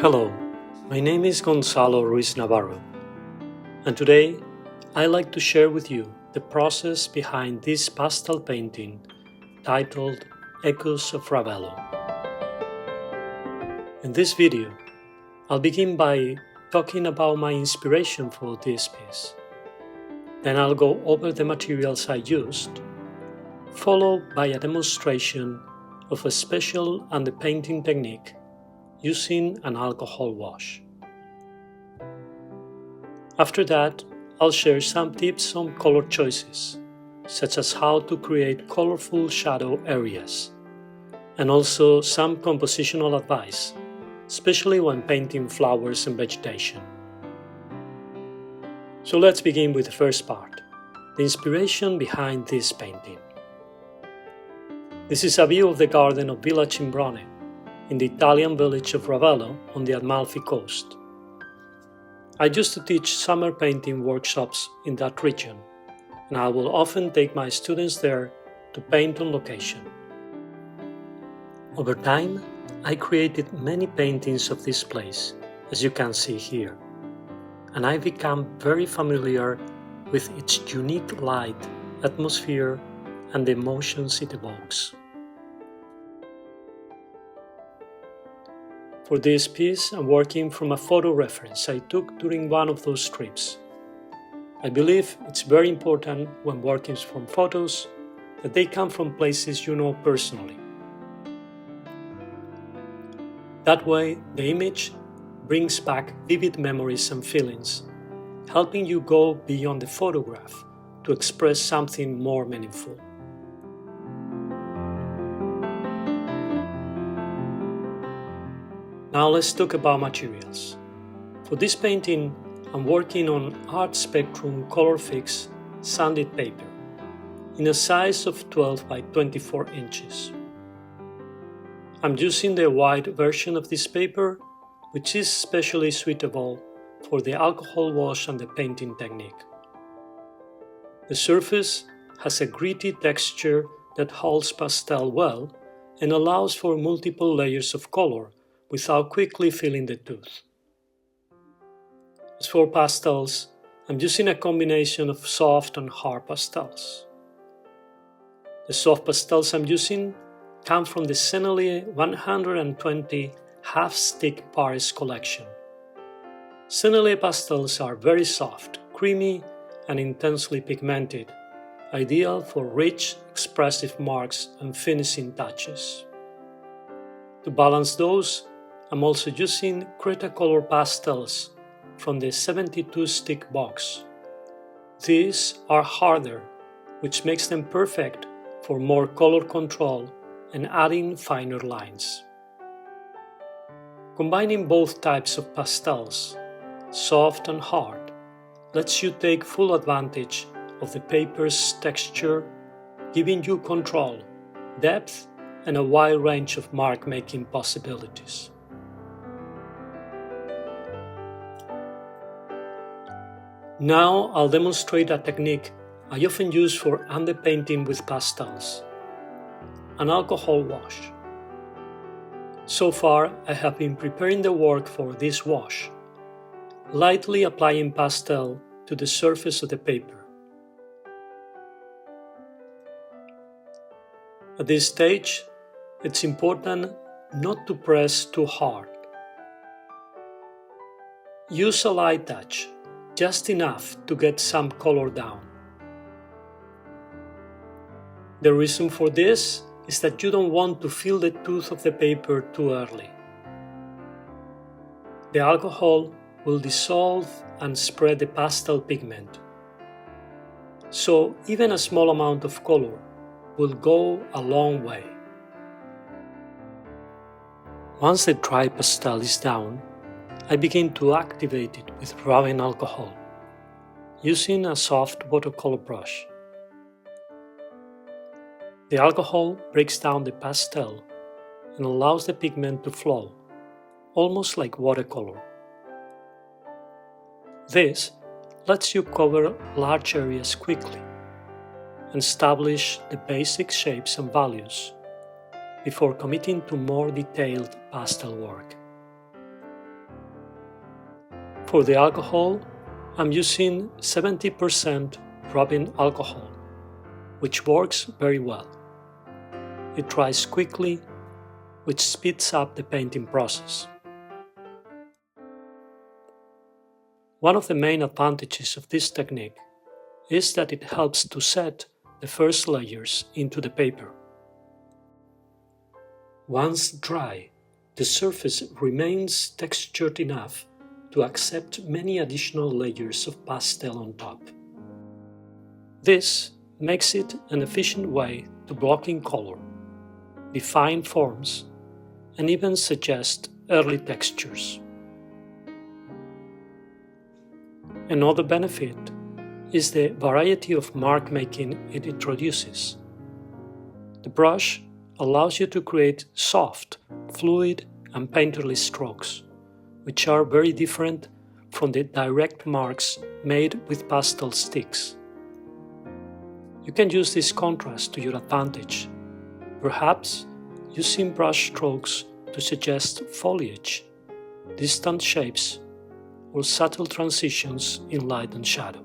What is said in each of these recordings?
Hello, my name is Gonzalo Ruiz Navarro, and today I'd like to share with you the process behind this pastel painting titled Echoes of Ravello. In this video, I'll begin by talking about my inspiration for this piece. Then I'll go over the materials I used, followed by a demonstration of a special underpainting technique using an alcohol wash. After that, I'll share some tips on color choices, such as how to create colorful shadow areas, and also some compositional advice, especially when painting flowers and vegetation. So let's begin with the first part, the inspiration behind this painting. This is a view of the garden of Villa Cimbrone, in the Italian village of Ravello on the Amalfi Coast. I used to teach summer painting workshops in that region, and I will often take my students there to paint on location. Over time, I created many paintings of this place, as you can see here, and I became very familiar with its unique light, atmosphere, and the emotions it evokes. For this piece, I'm working from a photo reference I took during one of those trips. I believe it's very important when working from photos that they come from places you know personally. That way, the image brings back vivid memories and feelings, helping you go beyond the photograph to express something more meaningful. Now let's talk about materials. For this painting, I'm working on Art Spectrum Color Fix sanded paper in a size of 12 by 24 inches. I'm using the white version of this paper, which is especially suitable for the alcohol wash and the painting technique. The surface has a gritty texture that holds pastel well and allows for multiple layers of color without quickly filling the tooth. As for pastels, I'm using a combination of soft and hard pastels. The soft pastels I'm using come from the Sennelier 120 half-stick Paris collection. Sennelier pastels are very soft, creamy, and intensely pigmented, ideal for rich, expressive marks and finishing touches. To balance those, I'm also using Cretacolor pastels from the 72 stick box. These are harder, which makes them perfect for more color control and adding finer lines. Combining both types of pastels, soft and hard, lets you take full advantage of the paper's texture, giving you control, depth, and a wide range of mark-making possibilities. Now I'll demonstrate a technique I often use for underpainting with pastels, an alcohol wash. So far, I have been preparing the work for this wash, lightly applying pastel to the surface of the paper. At this stage, it's important not to press too hard. Use a light touch, just enough to get some color down. The reason for this is that you don't want to fill the tooth of the paper too early. The alcohol will dissolve and spread the pastel pigment, so even a small amount of color will go a long way. Once the dry pastel is down, I begin to activate it with rubbing alcohol, using a soft watercolor brush. The alcohol breaks down the pastel and allows the pigment to flow, almost like watercolor. This lets you cover large areas quickly and establish the basic shapes and values before committing to more detailed pastel work. For the alcohol, I'm using 70% rubbing alcohol, which works very well. It dries quickly, which speeds up the painting process. One of the main advantages of this technique is that it helps to set the first layers into the paper. Once dry, the surface remains textured enough to accept many additional layers of pastel on top. This makes it an efficient way to block in color, define forms, and even suggest early textures. Another benefit is the variety of mark making it introduces. The brush allows you to create soft, fluid, and painterly strokes, which are very different from the direct marks made with pastel sticks. You can use this contrast to your advantage, perhaps using brush strokes to suggest foliage, distant shapes, or subtle transitions in light and shadow.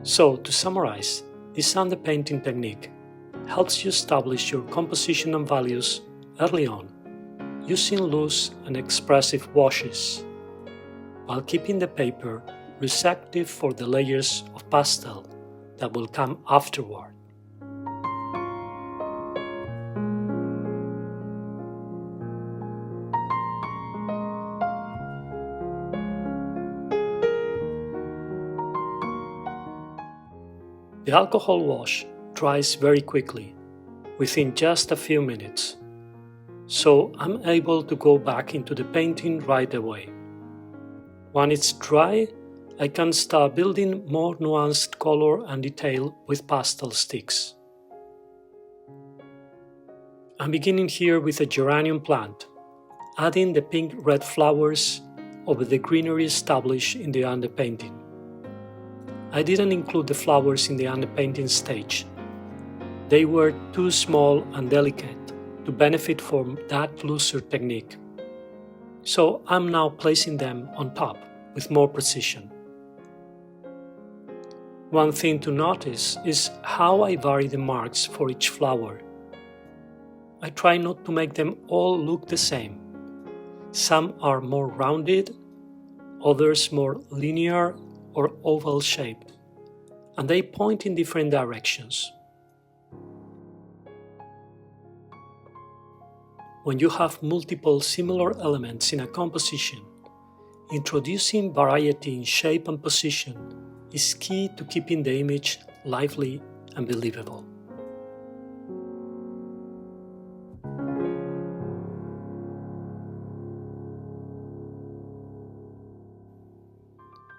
So, to summarize, this underpainting technique helps you establish your composition and values early on, using loose and expressive washes, while keeping the paper receptive for the layers of pastel that will come afterward. The alcohol wash dries very quickly, within just a few minutes, so I'm able to go back into the painting right away. When it's dry, I can start building more nuanced color and detail with pastel sticks. I'm beginning here with a geranium plant, adding the pink-red flowers over the greenery established in the underpainting. I didn't include the flowers in the underpainting stage. They were too small and delicate to benefit from that looser technique. So I'm now placing them on top with more precision. One thing to notice is how I vary the marks for each flower. I try not to make them all look the same. Some are more rounded, others more linear or oval shaped, and they point in different directions. When you have multiple similar elements in a composition, introducing variety in shape and position is key to keeping the image lively and believable.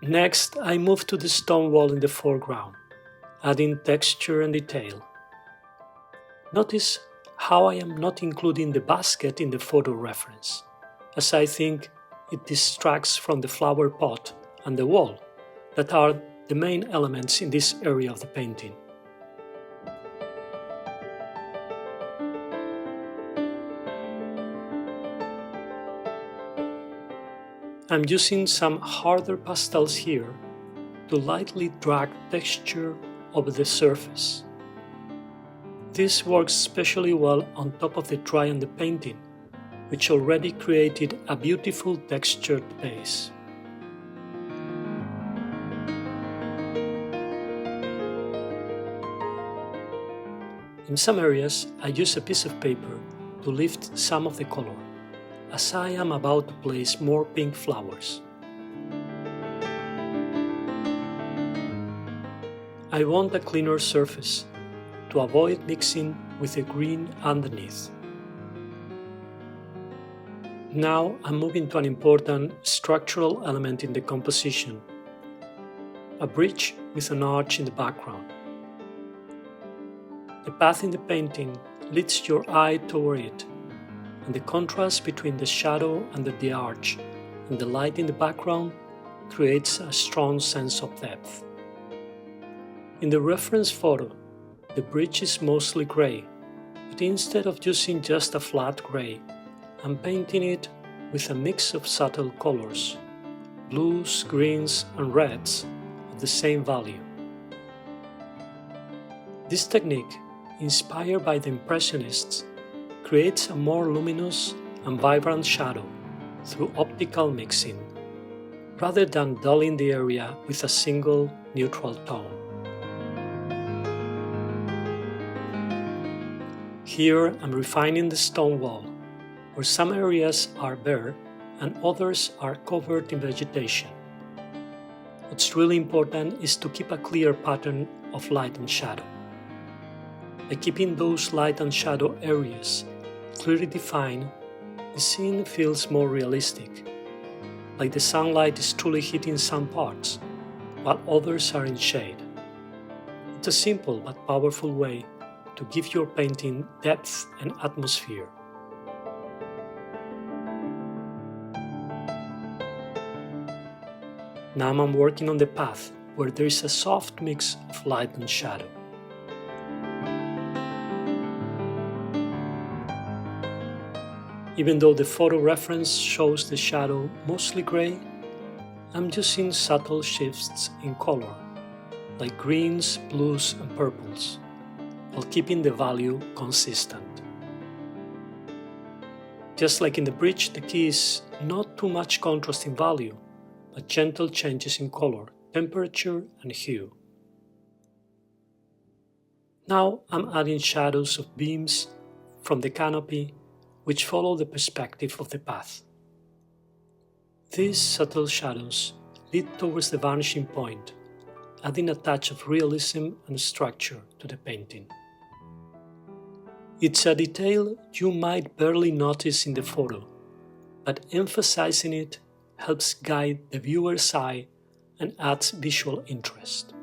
Next, I move to the stone wall in the foreground, adding texture and detail. Notice how I am not including the basket in the photo reference, as I think it distracts from the flower pot and the wall, that are the main elements in this area of the painting. I'm using some harder pastels here to lightly drag texture over the surface. This works especially well on top of the dry underpainting, which already created a beautiful textured base. In some areas, I use a piece of paper to lift some of the color, as I am about to place more pink flowers. I want a cleaner surface to avoid mixing with the green underneath. Now I'm moving to an important structural element in the composition, a bridge with an arch in the background. The path in the painting leads your eye toward it, and the contrast between the shadow under the arch and the light in the background creates a strong sense of depth. In the reference photo, the bridge is mostly grey, but instead of using just a flat grey, I'm painting it with a mix of subtle colors, blues, greens and reds of the same value. This technique, inspired by the Impressionists, creates a more luminous and vibrant shadow through optical mixing, rather than dulling the area with a single neutral tone. Here I'm refining the stone wall, where some areas are bare and others are covered in vegetation. What's really important is to keep a clear pattern of light and shadow. By keeping those light and shadow areas clearly defined, the scene feels more realistic, like the sunlight is truly hitting some parts, while others are in shade. It's a simple but powerful way to give your painting depth and atmosphere. Now I'm working on the path where there is a soft mix of light and shadow. Even though the photo reference shows the shadow mostly grey, I'm using subtle shifts in color, like greens, blues and purples, while keeping the value consistent. Just like in the bridge, the key is not too much contrast in value, but gentle changes in color, temperature and hue. Now I'm adding shadows of beams from the canopy which follow the perspective of the path. These subtle shadows lead towards the vanishing point, adding a touch of realism and structure to the painting. It's a detail you might barely notice in the photo, but emphasizing it helps guide the viewer's eye and adds visual interest.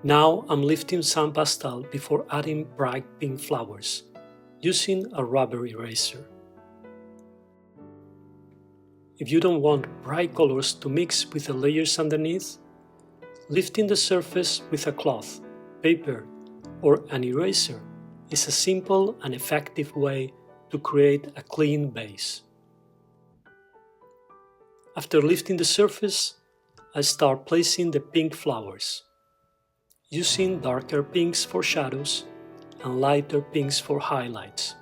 Now I'm lifting some pastel before adding bright pink flowers, using a rubber eraser. If you don't want bright colors to mix with the layers underneath, lifting the surface with a cloth, paper, or an eraser is a simple and effective way to create a clean base. After lifting the surface, I start placing the pink flowers, using darker pinks for shadows and lighter pinks for highlights.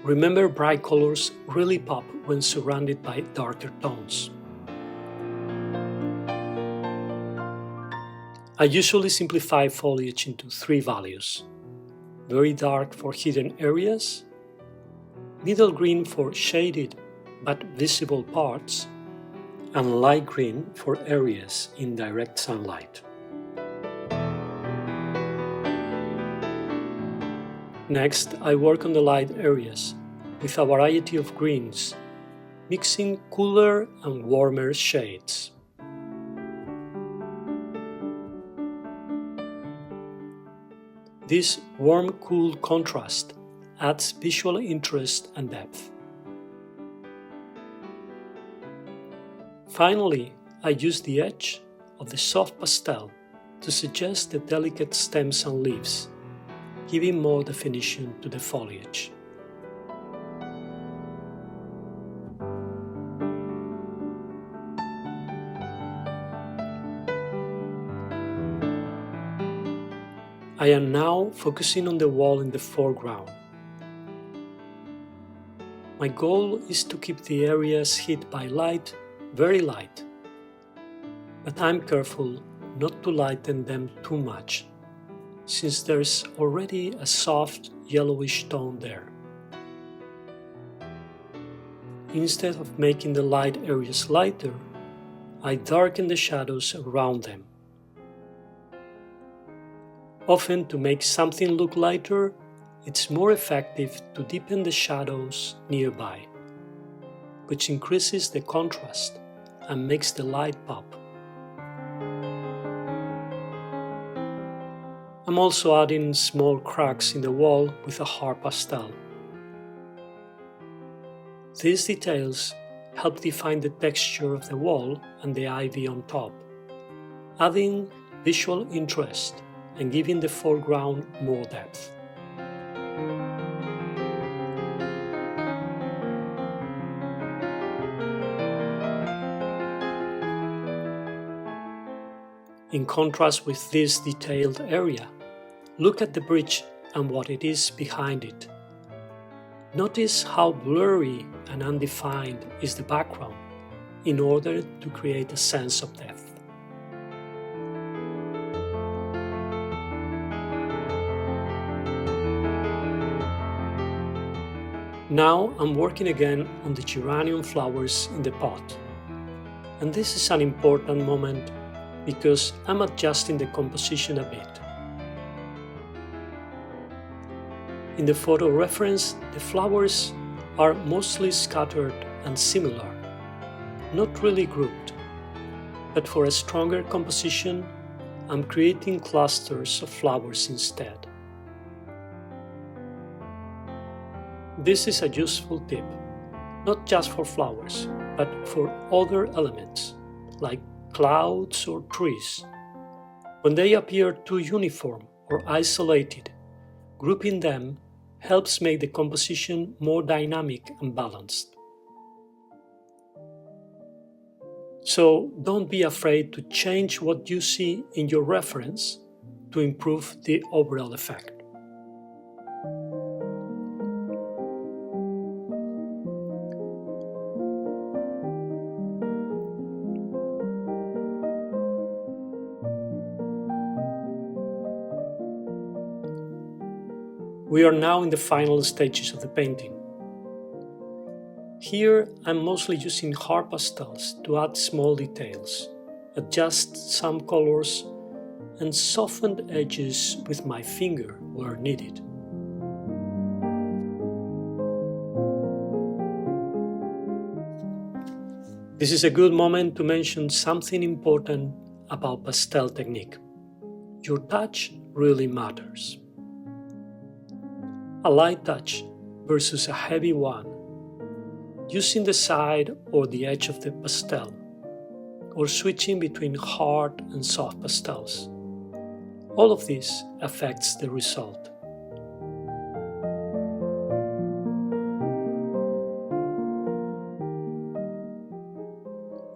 Remember, bright colors really pop when surrounded by darker tones. I usually simplify foliage into 3 values: very dark for hidden areas, middle green for shaded but visible parts, and light green for areas in direct sunlight. Next, I work on the light areas with a variety of greens, mixing cooler and warmer shades. This warm-cool contrast adds visual interest and depth. Finally, I use the edge of the soft pastel to suggest the delicate stems and leaves, giving more definition to the foliage. I am now focusing on the wall in the foreground. My goal is to keep the areas hit by light very light, but I'm careful not to lighten them too much, since there's already a soft yellowish tone there. Instead of making the light areas lighter, I darken the shadows around them. Often, to make something look lighter, it's more effective to deepen the shadows nearby, which increases the contrast and makes the light pop. I'm also adding small cracks in the wall with a hard pastel, These details help define the texture of the wall and the ivy on top, adding visual interest and giving the foreground more depth. In contrast with this detailed area, look at the bridge and what it is behind it. Notice how blurry and undefined is the background in order to create a sense of depth. Now I'm working again on the geranium flowers in the pot. And this is an important moment because I'm adjusting the composition a bit. In the photo reference, the flowers are mostly scattered and similar, not really grouped. But for a stronger composition, I'm creating clusters of flowers instead. This is a useful tip, not just for flowers, but for other elements, like clouds or trees. When they appear too uniform or isolated, grouping them helps make the composition more dynamic and balanced. So don't be afraid to change what you see in your reference to improve the overall effect. We are now in the final stages of the painting. Here I'm mostly using hard pastels to add small details, adjust some colors, and soften edges with my finger where needed. This is a good moment to mention something important about pastel technique. Your touch really matters. A light touch versus a heavy one, using the side or the edge of the pastel, or switching between hard and soft pastels. All of this affects the result.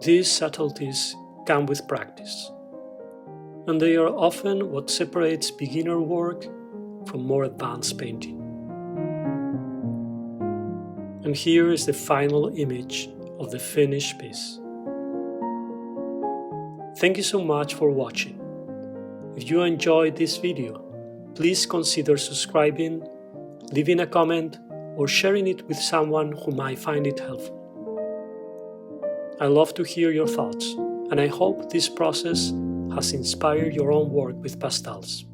These subtleties come with practice, and they are often what separates beginner work from more advanced painting. And here is the final image of the finished piece. Thank you so much for watching. If you enjoyed this video, please consider subscribing, leaving a comment, or sharing it with someone who might find it helpful. I love to hear your thoughts, and I hope this process has inspired your own work with pastels.